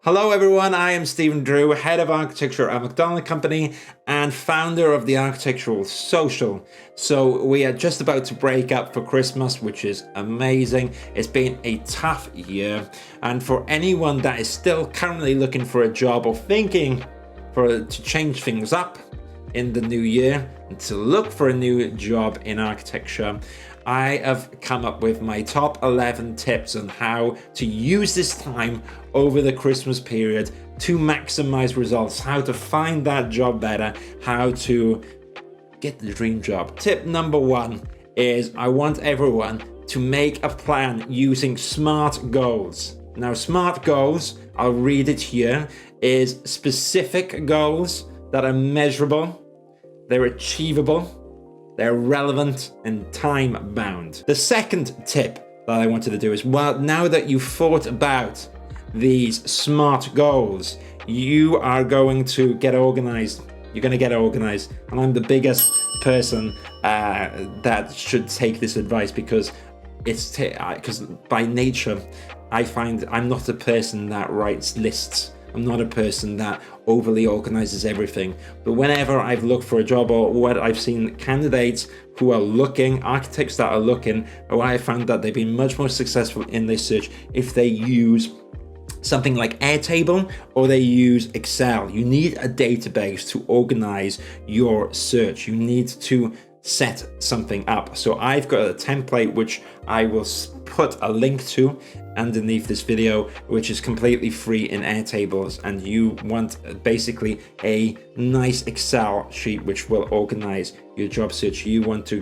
Hello everyone, I am Stephen Drew, Head of Architecture at McDonald Company and founder of the Architectural Social. So we are just about to break up for Christmas, which is amazing. It's been a tough year, and for anyone that is still currently looking for a job or thinking to change things up in the new year and to look for a new job in architecture, I have come up with my top 11 tips on how to use this time over the Christmas period to maximize results, how to find that job better, how to get the dream job. Tip number 1 is I want everyone to make a plan using SMART goals. Now, SMART goals, I'll read it here, is specific goals that are measurable, they're achievable, they're relevant and time bound. The second tip that I wanted to do is, well, now that you've thought about these SMART goals, you are going to get organized. You're going to get organized. And I'm the biggest person that should take this advice because because by nature, I find I'm not a person that writes lists. I'm not a person that overly organizes everything. But whenever I've looked for a job or what I've seen candidates who are looking, architects that are looking, or I found that they've been much more successful in their search if they use something like Airtable or they use Excel. You need a database to organize your search. You need to set something up. So I've got a template which I will put a link to underneath this video, which is completely free in Airtables, and you want basically a nice Excel sheet which will organize your job search. You want to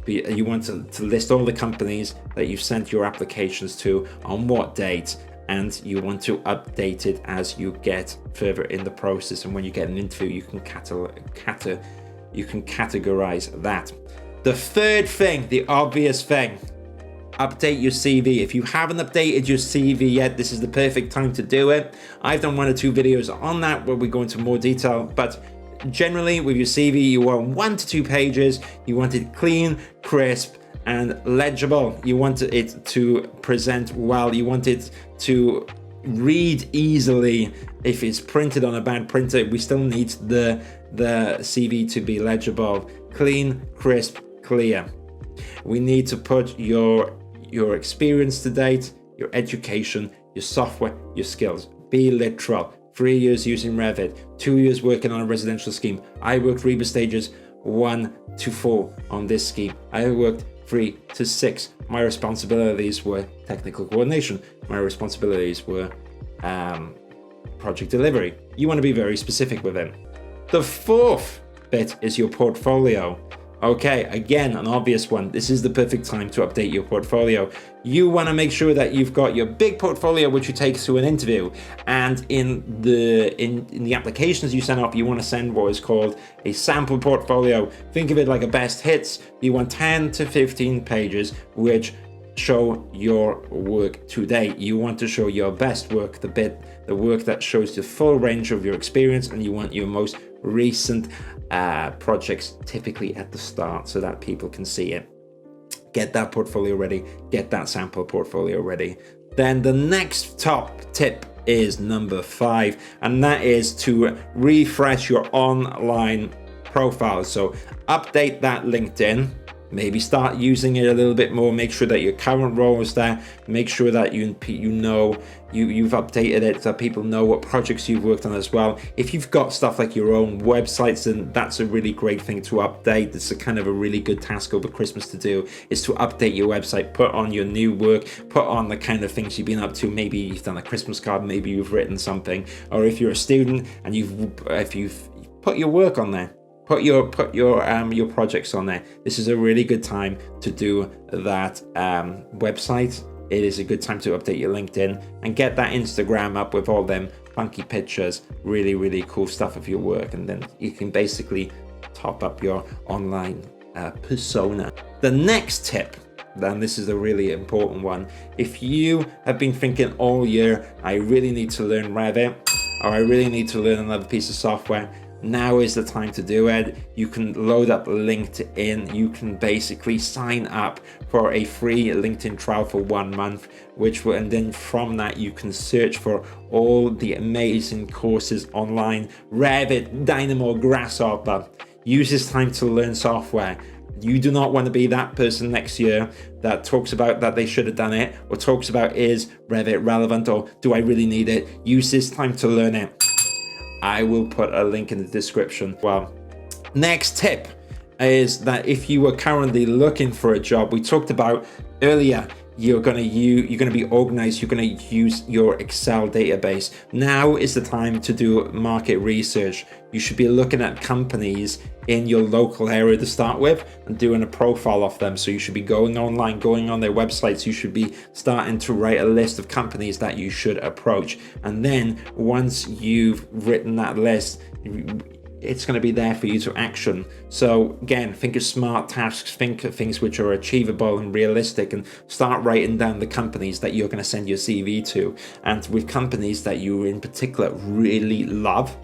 list all the companies that you've sent your applications to, on what date, and you want to update it as you get further in the process. And when you get an interview, you can categorize that. The third thing, the obvious thing, update your CV. If you haven't updated your CV yet, this is the perfect time to do it. I've done 1 or 2 videos on that where we go into more detail, but generally with your CV, you want 1 to 2 pages. You want it clean, crisp, and legible. You want it to present well. You want it to read easily. If it's printed on a bad printer, we still need the CV to be legible, clean, crisp, clear. We need to put your experience to date, your education, your software, your skills. Be literal. 3 years using Revit, 2 years working on a residential scheme. I worked Revit stages 1 to 4 on this scheme. I worked 3 to 6. My responsibilities were technical coordination. My responsibilities were project delivery. You want to be very specific with it. The fourth bit is your portfolio. Okay, again, an obvious one. This is the perfect time to update your portfolio. You want to make sure that you've got your big portfolio which you take to an interview, and in the applications you send up, you want to send what is called a sample portfolio. Think of it like a best hits. You want 10 to 15 pages which show your work to date. You want to show your best work, the work that shows the full range of your experience, and you want your most recent projects typically at the start so that people can see it. Get that portfolio ready, get that sample portfolio ready. Then the next top tip is number 5, and that is to refresh your online profile. So update that LinkedIn. Maybe start using it a little bit more. Make sure that your current role is there. Make sure that you've updated it so people know what projects you've worked on as well. If you've got stuff like your own websites, then that's a really great thing to update. It's a kind of a really good task over Christmas to do, is to update your website, put on your new work, put on the kind of things you've been up to. Maybe you've done a Christmas card, maybe you've written something, or if you're a student and if you've put your work on there. Put your projects on there. This is a really good time to do that website. It is a good time to update your LinkedIn and get that Instagram up with all them funky pictures, really, really cool stuff of your work. And then you can basically top up your online persona. The next tip, then this is a really important one. If you have been thinking all year, I really need to learn Revit, or I really need to learn another piece of software, now is the time to do it. You can load up LinkedIn. You can basically sign up for a free LinkedIn trial for 1 month, and then from that you can search for all the amazing courses online. Revit, Dynamo, Grasshopper. Use this time to learn software. You do not want to be that person next year that talks about that they should have done it, or talks about, is Revit relevant, or do I really need it? Use this time to learn it. I will put a link in the description. Well, next tip is that if you are currently looking for a job, we talked about earlier, you're going to be organized, you're going to use your Excel database. Now is the time to do market research. You should be looking at companies in your local area to start with and doing a profile of them. So you should be going online, going on their websites. You should be starting to write a list of companies that you should approach. And then once you've written that list, it's going to be there for you to action. So again, think of smart tasks, think of things which are achievable and realistic, and start writing down the companies that you're going to send your CV to, and with companies that you in particular really love.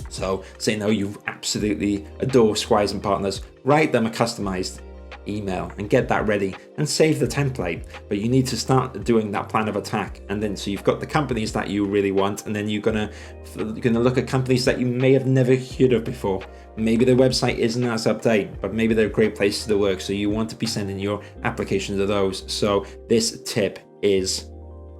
So say no, you absolutely adore Squires and Partners, write them a customized email and get that ready and save the template. But you need to start doing that plan of attack, and then so you've got the companies that you really want, and then you're gonna look at companies that you may have never heard of before. Maybe their website isn't as updated, but maybe they're great places to work, so you want to be sending your application to those. So this tip is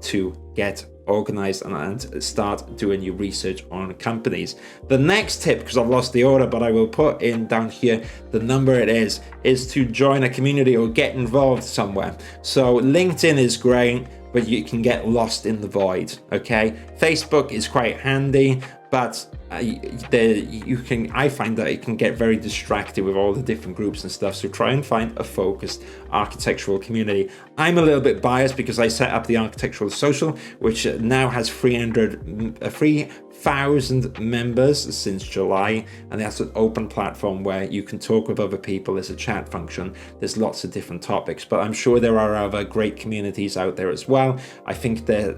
to get organized and start doing your research on companies. The next tip, because I've lost the order, but I will put in down here the number it is to join a community or get involved somewhere. So LinkedIn is great, but you can get lost in the void. Okay, Facebook is quite handy, but I find that it can get very distracted with all the different groups and stuff. So try and find a focused architectural community. I'm a little bit biased because I set up the Architectural Social, which now has 3,000 members since July, and that's an open platform where you can talk with other people. There's a chat function. There's lots of different topics, but I'm sure there are other great communities out there as well. I think they're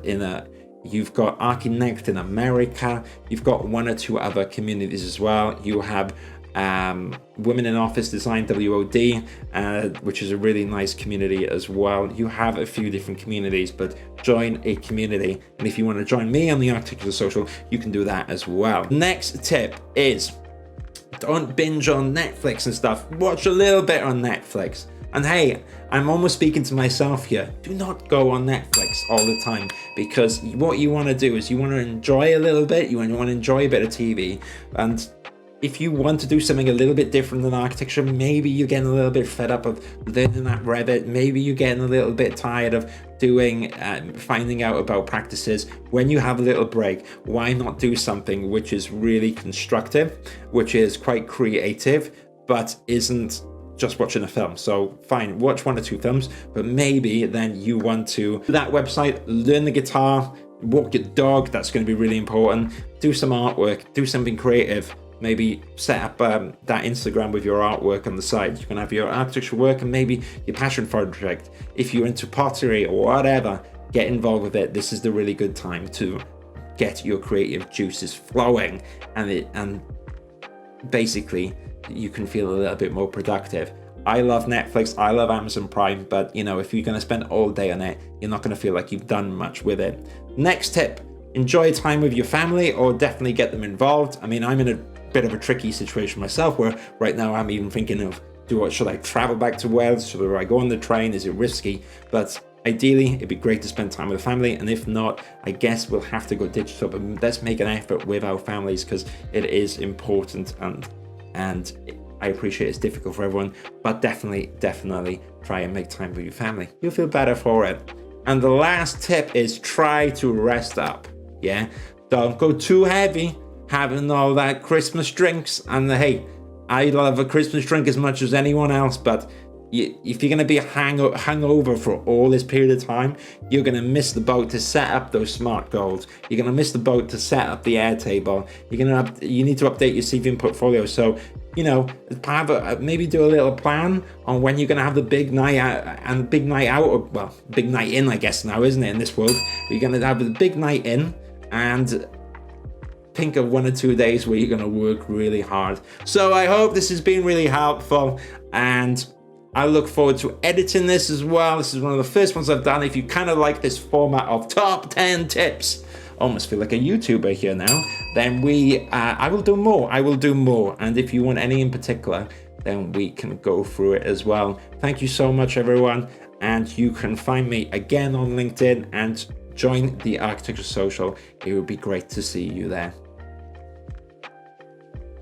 you've got ArchAdemia in America. You've got 1 or 2 other communities as well. You have Women in Office Design, WOD, which is a really nice community as well. You have a few different communities, but join a community. And if you want to join me on the Architectural Social, you can do that as well. Next tip is, don't binge on Netflix and stuff. Watch a little bit on Netflix. And hey, I'm almost speaking to myself here. Do not go on Netflix all the time, because what you want to do is you want to enjoy a little bit. You want to enjoy a bit of TV. And if you want to do something a little bit different than architecture, maybe you're getting a little bit fed up of learning that Revit. Maybe you're getting a little bit tired of finding out about practices. When you have a little break, why not do something which is really constructive, which is quite creative, but isn't just watching a film? So fine, watch 1 or 2 films, but maybe then you want to do that website, learn the guitar, walk your dog. That's going to be really important. Do some artwork, do something creative. Maybe set up that Instagram with your artwork on the side. You can have your architectural work and maybe your passion project. If you're into pottery or whatever, get involved with it. This is the really good time to get your creative juices flowing, and basically you can feel a little bit more productive. I love Netflix, I love Amazon Prime, but if you're going to spend all day on it, you're not going to feel like you've done much with it. Next tip, enjoy time with your family, or definitely get them involved. I mean, I'm in a bit of a tricky situation myself, where right now I'm even thinking of, should I travel back to Wales? Should I go on the train? Is it risky? But ideally, it'd be great to spend time with the family, and if not, I guess we'll have to go digital, but let's make an effort with our families, because it is important, and I appreciate it's difficult for everyone, but definitely try and make time with your family. You'll feel better for it. And the last tip is try to rest up. Yeah, don't go too heavy having all that Christmas drinks. And hey, I love a Christmas drink as much as anyone else, but if you're going to be hungover for all this period of time, you're going to miss the boat to set up those smart goals. You're going to miss the boat to set up the Airtable. You need to update your CV and portfolio. So, maybe do a little plan on when you're going to have the big night out, and big night out, or well, big night in, I guess now, isn't it, in this world? You're going to have the big night in, and think of 1 or 2 days where you're going to work really hard. So I hope this has been really helpful, and I look forward to editing this as well. This is one of the first ones I've done. If you kind of like this format of top 10 tips, almost feel like a YouTuber here now, then I will do more. I will do more. And if you want any in particular, then we can go through it as well. Thank you so much, everyone. And you can find me again on LinkedIn and join the Architecture Social. It would be great to see you there.